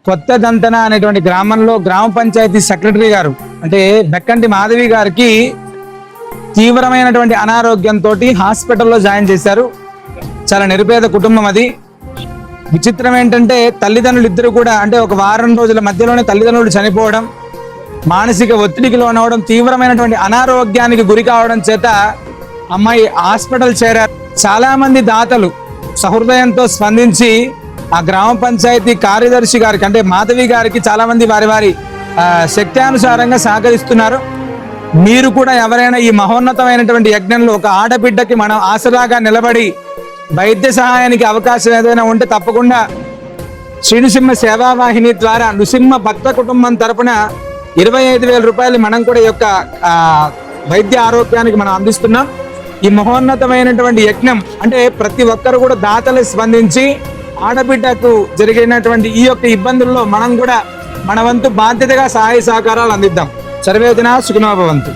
కొత్త దంతన అనేటువంటి గ్రామంలో గ్రామ పంచాయతీ సెక్రటరీ గారు అంటే బెక్కంటి మాధవి గారికి తీవ్రమైనటువంటి అనారోగ్యంతో హాస్పిటల్లో జాయిన్ చేశారు. చాలా నిరుపేద కుటుంబం అది. విచిత్రం ఏంటంటే తల్లిదండ్రులు ఇద్దరు కూడా అంటే ఒక వారం రోజుల మధ్యలోనే తల్లిదండ్రులు చనిపోవడం, మానసిక ఒత్తిడికి లోనవడం, తీవ్రమైనటువంటి అనారోగ్యానికి గురి కావడం చేత అమ్మాయి హాస్పిటల్ చేరారు. చాలా మంది దాతలు సహృదయంతో స్పందించి ఆ గ్రామ పంచాయతీ కార్యదర్శి గారికి అంటే మాధవి గారికి చాలా మంది వారి శక్త్యానుసారంగా సహకరిస్తున్నారు. మీరు కూడా ఎవరైనా ఈ మహోన్నతమైనటువంటి యజ్ఞంలో ఒక ఆడబిడ్డకి మనం ఆసరాగా నిలబడి వైద్య సహాయానికి అవకాశం ఏదైనా ఉంటే తప్పకుండా శ్రీనృసింహ సేవావాహిని ద్వారా నృసింహ భక్త కుటుంబం తరపున 25,000 రూపాయలు మనం కూడా ఈ యొక్క వైద్య ఆరోగ్యానికి మనం అందిస్తున్నాం. ఈ మహోన్నతమైనటువంటి యజ్ఞం అంటే ప్రతి ఒక్కరు కూడా దాతలు స్పందించి ఆడబిడ్డకు జరిగినటువంటి ఈ యొక్క ఇబ్బందుల్లో మనం కూడా మన వంతు బాధ్యతగా సహాయ సహకారాలు అందిద్దాం. సర్వేజన సుఖినో భవంతు.